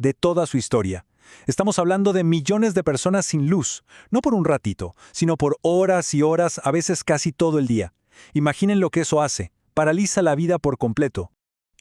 de toda su historia. Estamos hablando de millones de personas sin luz, no por un ratito, sino por horas y horas, a veces casi todo el día. Imaginen lo que eso hace. Paraliza la vida por completo.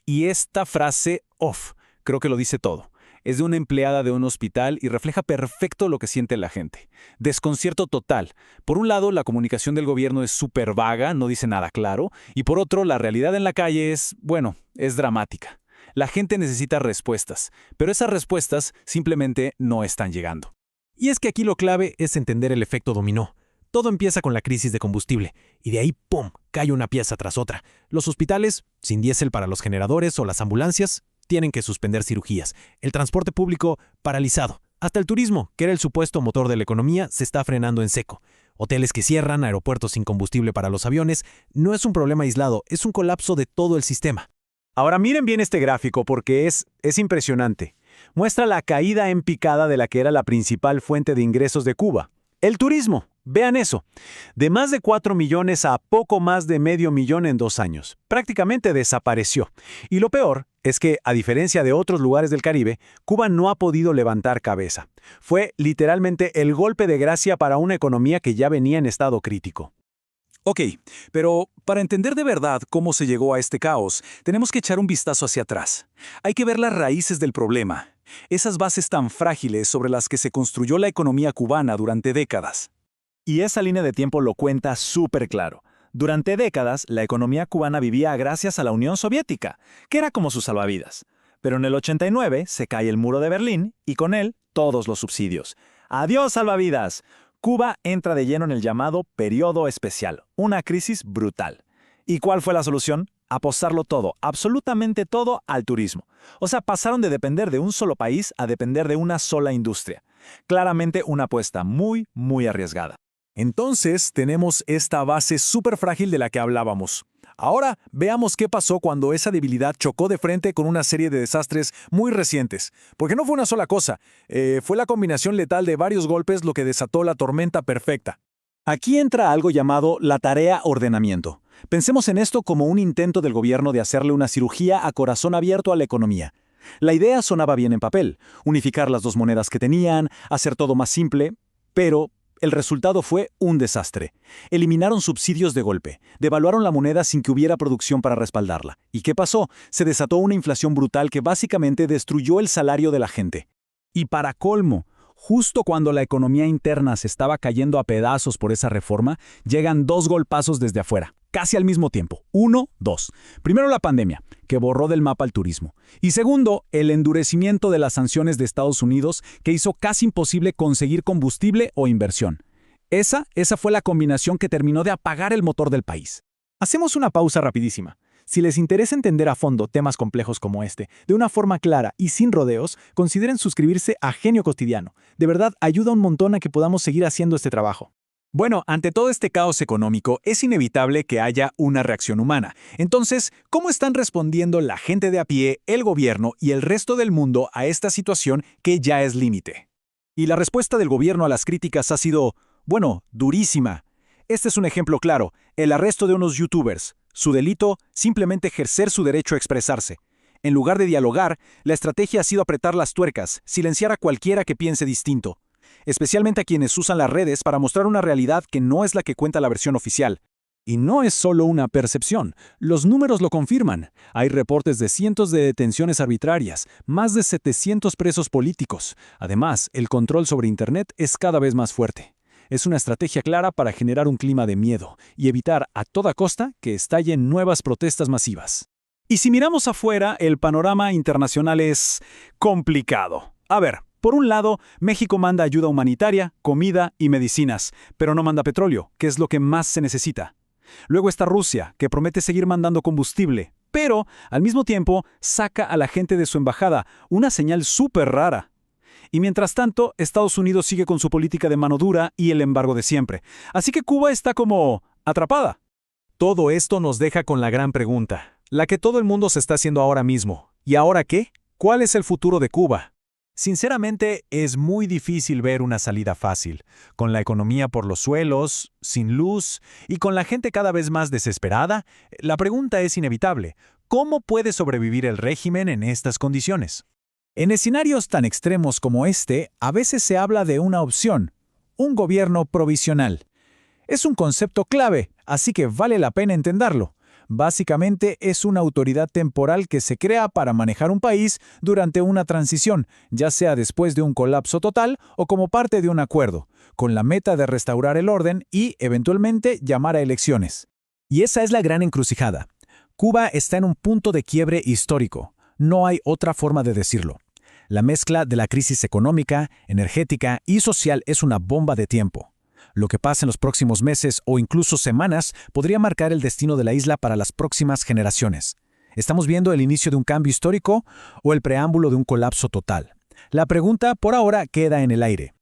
Y esta frase, off, creo que lo dice todo. Es de una empleada de un hospital y refleja perfecto lo que siente la gente. Desconcierto total. Por un lado, la comunicación del gobierno es súper vaga, no dice nada claro, y por otro, la realidad en la calle es, bueno, es dramática. La gente necesita respuestas, pero esas respuestas simplemente no están llegando. Y es que aquí lo clave es entender el efecto dominó. Todo empieza con la crisis de combustible, y de ahí, ¡pum!, cae una pieza tras otra. Los hospitales, sin diésel para los generadores o las ambulancias, tienen que suspender cirugías. El transporte público, paralizado. Hasta el turismo, que era el supuesto motor de la economía, se está frenando en seco. Hoteles que cierran, aeropuertos sin combustible para los aviones. No es un problema aislado, es un colapso de todo el sistema. Ahora miren bien este gráfico porque es impresionante. Muestra la caída en picada de la que era la principal fuente de ingresos de Cuba. El turismo. Vean eso. De más de 4 millones a poco más de medio millón en 2 años. Prácticamente desapareció. Y lo peor es que, a diferencia de otros lugares del Caribe, Cuba no ha podido levantar cabeza. Fue literalmente el golpe de gracia para una economía que ya venía en estado crítico. Ok, pero para entender de verdad cómo se llegó a este caos, tenemos que echar un vistazo hacia atrás. Hay que ver las raíces del problema, esas bases tan frágiles sobre las que se construyó la economía cubana durante décadas. Y esa línea de tiempo lo cuenta súper claro. Durante décadas, la economía cubana vivía gracias a la Unión Soviética, que era como su salvavidas. Pero en el 89 se cae el muro de Berlín y con él todos los subsidios. ¡Adiós, salvavidas! Cuba entra de lleno en el llamado periodo especial, una crisis brutal. ¿Y cuál fue la solución? Apostarlo todo, absolutamente todo, al turismo. O sea, pasaron de depender de un solo país a depender de una sola industria. Claramente una apuesta muy, muy arriesgada. Entonces, tenemos esta base súper frágil de la que hablábamos. Ahora, veamos qué pasó cuando esa debilidad chocó de frente con una serie de desastres muy recientes. Porque no fue una sola cosa, fue la combinación letal de varios golpes lo que desató la tormenta perfecta. Aquí entra algo llamado la tarea ordenamiento. Pensemos en esto como un intento del gobierno de hacerle una cirugía a corazón abierto a la economía. La idea sonaba bien en papel, unificar las dos monedas que tenían, hacer todo más simple, pero el resultado fue un desastre. Eliminaron subsidios de golpe, devaluaron la moneda sin que hubiera producción para respaldarla. ¿Y qué pasó? Se desató una inflación brutal que básicamente destruyó el salario de la gente. Y para colmo, justo cuando la economía interna se estaba cayendo a pedazos por esa reforma, llegan 2 golpazos desde afuera, casi al mismo tiempo. 1, 2. Primero la pandemia, que borró del mapa el turismo. Y segundo, el endurecimiento de las sanciones de Estados Unidos, que hizo casi imposible conseguir combustible o inversión. Esa fue la combinación que terminó de apagar el motor del país. Hacemos una pausa rapidísima. Si les interesa entender a fondo temas complejos como este, de una forma clara y sin rodeos, consideren suscribirse a Genio Cotidiano. De verdad, ayuda un montón a que podamos seguir haciendo este trabajo. Bueno, ante todo este caos económico, es inevitable que haya una reacción humana. Entonces, ¿cómo están respondiendo la gente de a pie, el gobierno y el resto del mundo a esta situación que ya es límite? Y la respuesta del gobierno a las críticas ha sido, bueno, durísima. Este es un ejemplo claro, el arresto de unos youtubers. Su delito, simplemente ejercer su derecho a expresarse. En lugar de dialogar, la estrategia ha sido apretar las tuercas, silenciar a cualquiera que piense distinto. Especialmente a quienes usan las redes para mostrar una realidad que no es la que cuenta la versión oficial. Y no es solo una percepción, los números lo confirman. Hay reportes de cientos de detenciones arbitrarias, más de 700 presos políticos. Además, el control sobre Internet es cada vez más fuerte. Es una estrategia clara para generar un clima de miedo y evitar a toda costa que estallen nuevas protestas masivas. Y si miramos afuera, el panorama internacional es complicado. A ver, por un lado, México manda ayuda humanitaria, comida y medicinas, pero no manda petróleo, que es lo que más se necesita. Luego está Rusia, que promete seguir mandando combustible, pero al mismo tiempo saca a la gente de su embajada, una señal súper rara. Y mientras tanto, Estados Unidos sigue con su política de mano dura y el embargo de siempre. Así que Cuba está como atrapada. Todo esto nos deja con la gran pregunta, la que todo el mundo se está haciendo ahora mismo. ¿Y ahora qué? ¿Cuál es el futuro de Cuba? Sinceramente, es muy difícil ver una salida fácil, con la economía por los suelos, sin luz y con la gente cada vez más desesperada. La pregunta es inevitable: ¿cómo puede sobrevivir el régimen en estas condiciones? En escenarios tan extremos como este, a veces se habla de una opción, un gobierno provisional. Es un concepto clave, así que vale la pena entenderlo. Básicamente es una autoridad temporal que se crea para manejar un país durante una transición, ya sea después de un colapso total o como parte de un acuerdo, con la meta de restaurar el orden y, eventualmente, llamar a elecciones. Y esa es la gran encrucijada. Cuba está en un punto de quiebre histórico. No hay otra forma de decirlo. La mezcla de la crisis económica, energética y social es una bomba de tiempo. Lo que pasa en los próximos meses o incluso semanas podría marcar el destino de la isla para las próximas generaciones. ¿Estamos viendo el inicio de un cambio histórico o el preámbulo de un colapso total? La pregunta por ahora queda en el aire.